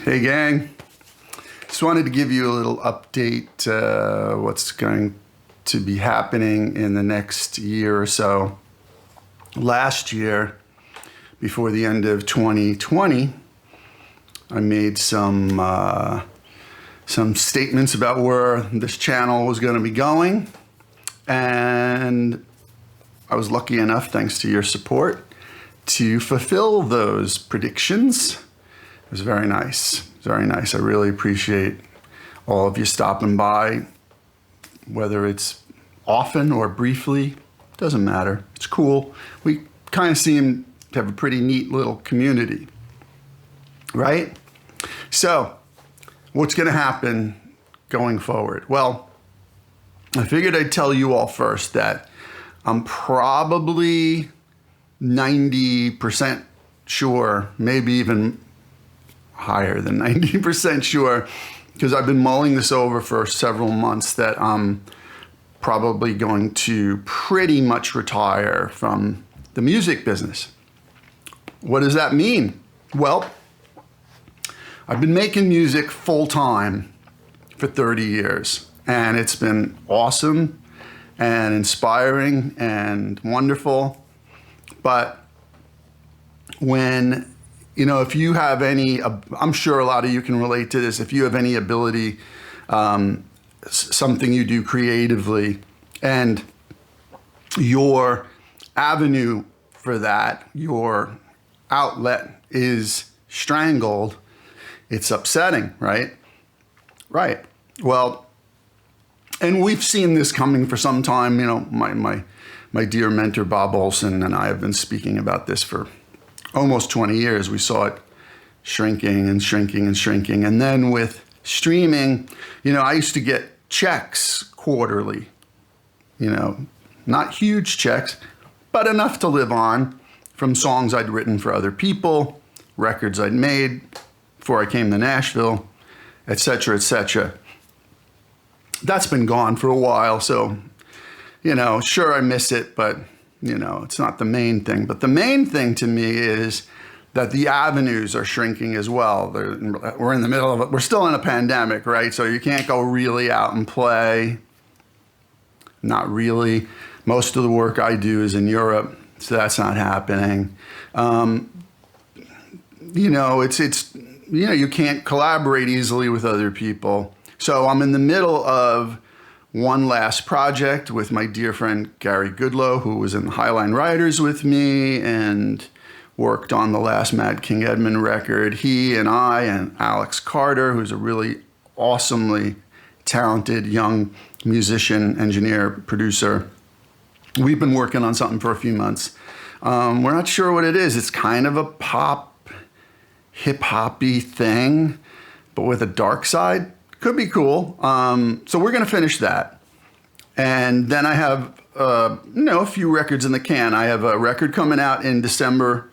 Hey gang, just wanted to give you a little update what's going to be happening in the next year or so. Last year, before the end of 2020, I made some statements about where this channel was going to be going, and I was lucky enough, thanks to your support, to fulfill those predictions. It was very nice, very nice. I really appreciate all of you stopping by, whether it's often or briefly, doesn't matter. It's cool. We kind of seem to have a pretty neat little community, right? So, what's going to happen going forward? Well, I figured I'd tell you all first that I'm probably 90% sure, maybe even higher than 90% sure, because I've been mulling this over for several months, that I'm probably going to pretty much retire from the music business. What does that mean? Well, I've been making music full time for 30 years, and it's been awesome and inspiring and wonderful. But when, if you have any, I'm sure a lot of you can relate to this, if you have any ability, something you do creatively, and your avenue for that, your outlet is strangled, it's upsetting, right? Right. Well, and we've seen this coming for some time. My dear mentor, Bob Olson, and I have been speaking about this for almost 20 years. We saw it shrinking and shrinking and shrinking. And then with streaming, I used to get checks quarterly, not huge checks, but enough to live on from songs I'd written for other people, records I'd made before I came to Nashville, et cetera, et cetera. That's been gone for a while. So, sure, I miss it, but, it's not the main thing. But the main thing to me is that the avenues are shrinking as well. We're in the middle of it. We're still in a pandemic, right? So you can't go really out and play. Not really. Most of the work I do is in Europe, so that's not happening. You can't collaborate easily with other people. So I'm in the middle of one last project with my dear friend Gary Goodlow, who was in the Highline Riders with me and worked on the last Mad King Edmund record. He and I and Alex Carter, who's a really awesomely talented young musician, engineer, producer. We've been working on something for a few months. We're not sure what it is. It's kind of a pop, hip-hoppy thing, but with a dark side. Could be cool. So we're going to finish that. And then I have, a few records in the can. I have a record coming out in December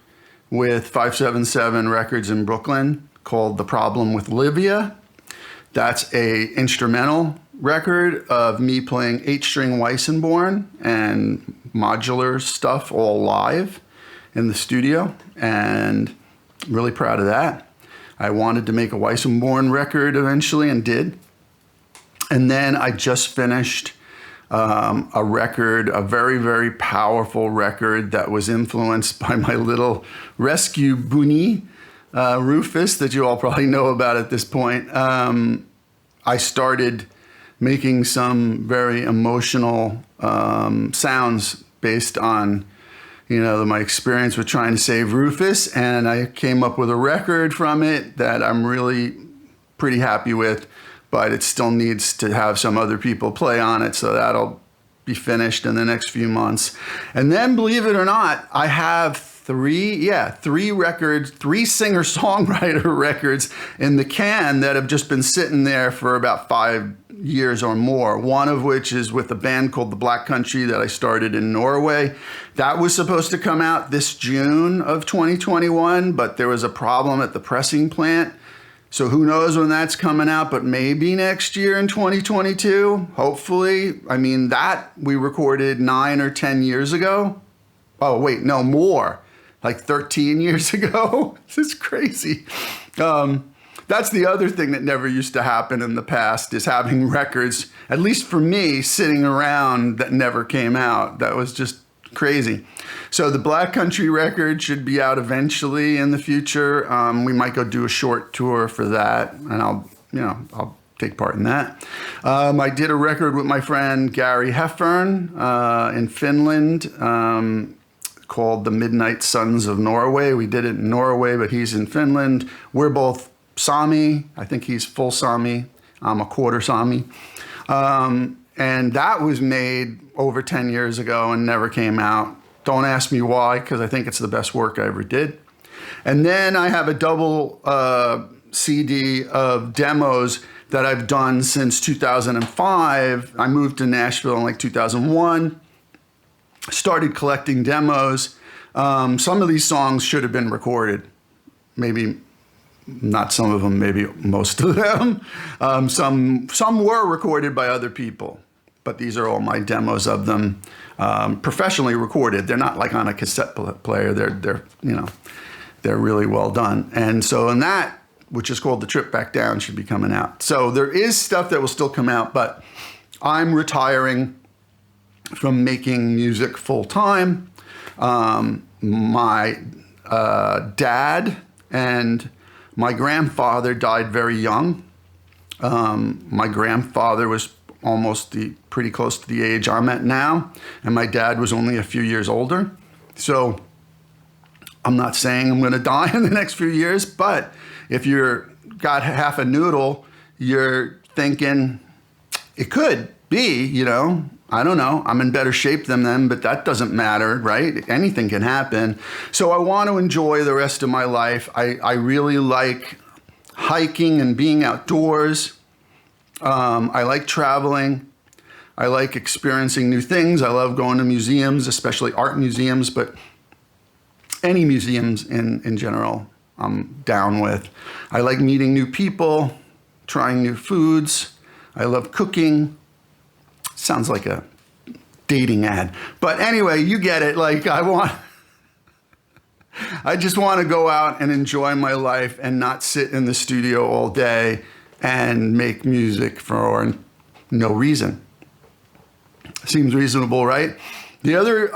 with 577 Records in Brooklyn called The Problem with Libya. That's a instrumental record of me playing 8-string Weissenborn and modular stuff all live in the studio. And I'm really proud of that. I wanted to make a Weissenborn record eventually and did. And then I just finished a record, a very, very powerful record that was influenced by my little rescue bunny, Rufus, that you all probably know about at this point. I started making some very emotional sounds based on my experience with trying to save Rufus, and I came up with a record from it that I'm really pretty happy with, but it still needs to have some other people play on it, so that'll be finished in the next few months. And then, believe it or not, I have three records, 3 singer-songwriter records in the can that have just been sitting there for about 5 years or more. One of which is with a band called The Black Country that I started in Norway. That was supposed to come out this June of 2021, but there was a problem at the pressing plant. So who knows when that's coming out, but maybe next year in 2022, hopefully. I mean, that we recorded 9 or 10 years ago. Oh, wait, no, more. Like 13 years ago. This is crazy. That's the other thing that never used to happen in the past, is having records, at least for me, sitting around that never came out. That was just crazy. So the Black Country record should be out eventually in the future. We might go do a short tour for that, and I'll take part in that. I did a record with my friend Gary Heffern in Finland, called The Midnight Sons of Norway. We did it in Norway, but he's in Finland. We're both Sami. I think he's full Sami. I'm a quarter Sami. And that was made over 10 years ago and never came out. Don't ask me why, because I think it's the best work I ever did. And then I have a double CD of demos that I've done since 2005. I moved to Nashville in like 2001. Started collecting demos. Some of these songs should have been recorded. Maybe not some of them, maybe most of them. Some were recorded by other people, but these are all my demos of them, professionally recorded. They're not like on a cassette player. They're really well done. And so in that, which is called The Trip Back Down, should be coming out. So there is stuff that will still come out, but I'm retiring from making music full time. My dad and my grandfather died very young. My grandfather was pretty close to the age I'm at now, and my dad was only a few years older. So I'm not saying I'm going to die in the next few years, but if you're got half a noodle, you're thinking it could be, I don't know. I'm in better shape than them, but that doesn't matter, right? Anything can happen. So I want to enjoy the rest of my life. I really like hiking and being outdoors. I like traveling. I like experiencing new things. I love going to museums, especially art museums, but any museums in general, I'm down with. I like meeting new people, trying new foods. I love cooking. Sounds like a dating ad. But anyway, you get it. Like I just want to go out and enjoy my life and not sit in the studio all day and make music for no reason. Seems reasonable, right? The other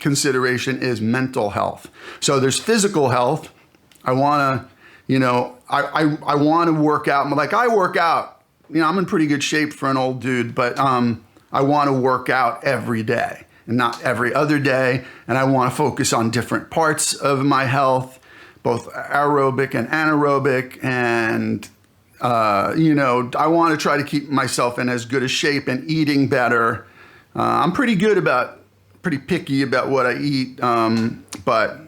consideration is mental health. So there's physical health. I want to, I want to work out. Like I work out. I'm in pretty good shape for an old dude, but I want to work out every day and not every other day. And I want to focus on different parts of my health, both aerobic and anaerobic. And, I want to try to keep myself in as good a shape and eating better. I'm pretty picky about what I eat, but,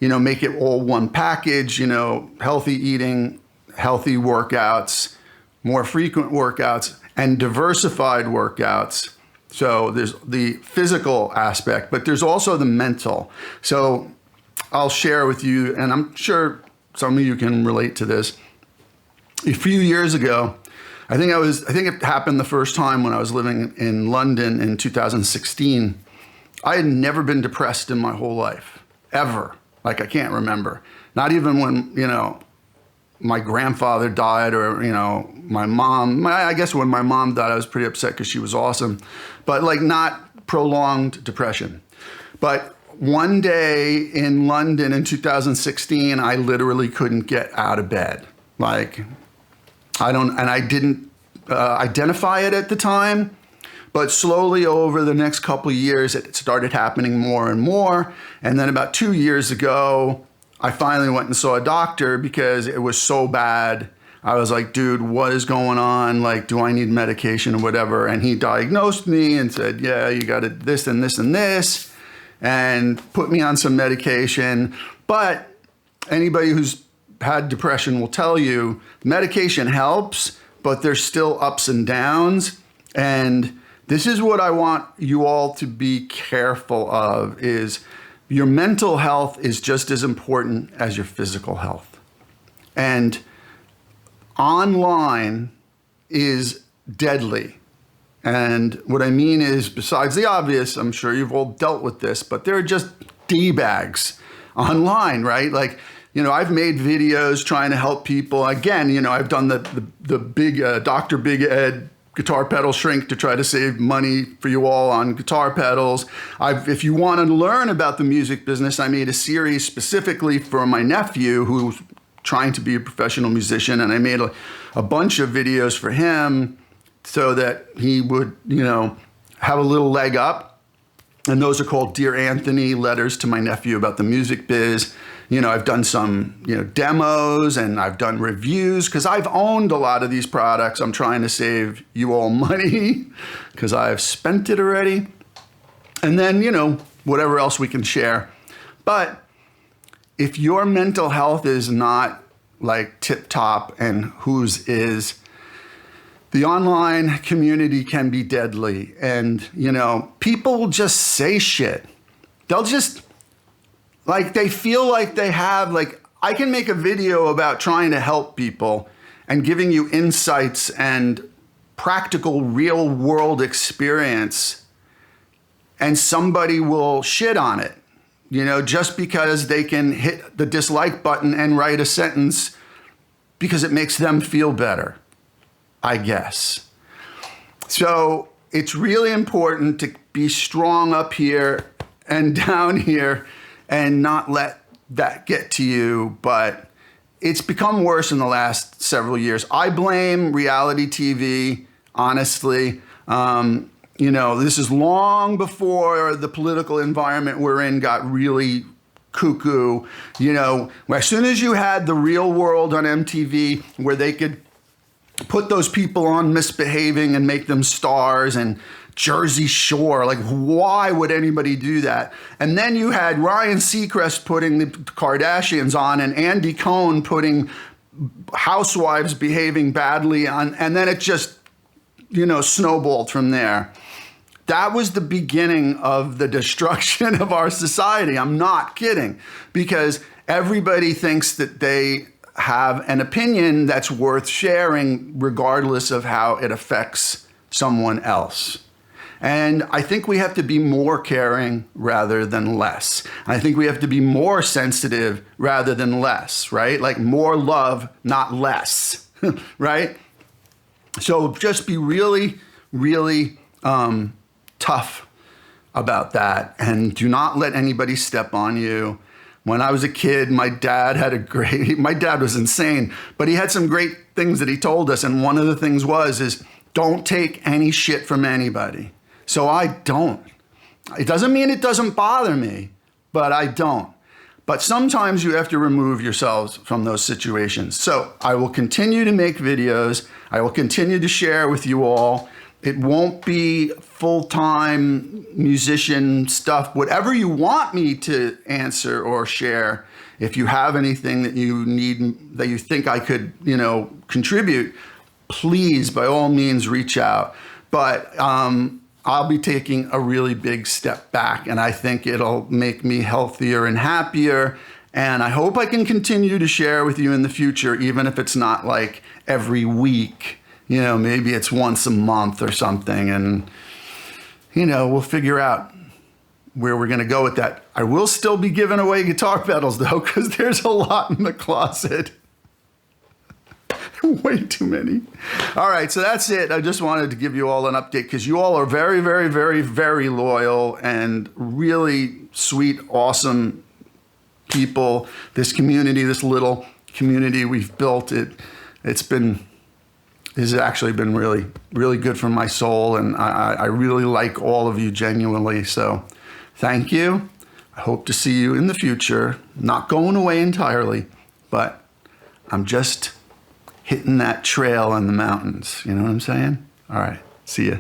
make it all one package, healthy eating, healthy workouts, more frequent workouts, and diversified workouts. So there's the physical aspect, but there's also the mental. So I'll share with you, and I'm sure some of you can relate to this. A few years ago, I think it happened the first time when I was living in London in 2016. I had never been depressed in my whole life, ever. Like I can't remember. Not even when, my grandfather died or, my mom. I guess when my mom died, I was pretty upset because she was awesome. But like not prolonged depression. But one day in London in 2016, I literally couldn't get out of bed. Like I didn't identify it at the time. But slowly over the next couple of years, it started happening more and more. And then about 2 years ago, I finally went and saw a doctor because it was so bad. I was like, dude, what is going on? Like, do I need medication or whatever? And he diagnosed me and said, yeah, you got this and this and this, and put me on some medication. But anybody who's had depression will tell you medication helps, but there's still ups and downs. And this is what I want you all to be careful of is your mental health is just as important as your physical health. And online is deadly. And what I mean is, besides the obvious, I'm sure you've all dealt with this, but there are just D-bags online, right? Like, I've made videos trying to help people. Again, I've done the big Dr. Big Ed guitar pedal shrink to try to save money for you all on guitar pedals. If you want to learn about the music business, I made a series specifically for my nephew who's trying to be a professional musician, and I made a bunch of videos for him so that he would, have a little leg up. And those are called Dear Anthony, Letters to My Nephew About the Music Biz. I've done some, demos, and I've done reviews because I've owned a lot of these products. I'm trying to save you all money because I've spent it already. And then, whatever else we can share. But if your mental health is not like tip top and whose is, the online community can be deadly. And, people will just say shit. They'll just, they feel like they have, I can make a video about trying to help people and giving you insights and practical real world experience, and somebody will shit on it, just because they can hit the dislike button and write a sentence because it makes them feel better, I guess. So it's really important to be strong up here and down here and not let that get to you. But it's become worse in the last several years. I blame reality TV, honestly. This is long before the political environment we're in got really cuckoo. As soon as you had The Real World on MTV, where they could put those people on misbehaving and make them stars, and Jersey Shore, why would anybody do that? And then you had Ryan Seacrest putting the Kardashians on, and Andy Cohen putting housewives behaving badly on, and then it just, snowballed from there. That was the beginning of the destruction of our society. I'm not kidding, because everybody thinks that they have an opinion that's worth sharing regardless of how it affects someone else. And I think we have to be more caring rather than less. I think we have to be more sensitive rather than less, right? More love, not less, right? So just be really, really tough about that, and do not let anybody step on you. When I was a kid, my dad was insane, but he had some great things that he told us. And one of the things is don't take any shit from anybody. So I don't. It doesn't mean it doesn't bother me, but I don't. But sometimes you have to remove yourselves from those situations. So I will continue to make videos. I will continue to share with you all. It won't be full-time musician stuff. Whatever you want me to answer or share, if you have anything that you need, that you think I could, contribute, please, by all means, reach out. But I'll be taking a really big step back, and I think it'll make me healthier and happier. And I hope I can continue to share with you in the future, even if it's not every week. Maybe it's once a month or something, and, we'll figure out where we're going to go with that. I will still be giving away guitar pedals, though, because there's a lot in the closet. Way too many. All right, so that's it. I just wanted to give you all an update because you all are very, very, very, very loyal and really sweet, awesome people. This community, this little community we've built, it's actually been really, really good for my soul, and I really like all of you genuinely. So thank you. I hope to see you in the future. Not going away entirely, but I'm just hitting that trail in the mountains. You know what I'm saying? All right. See ya.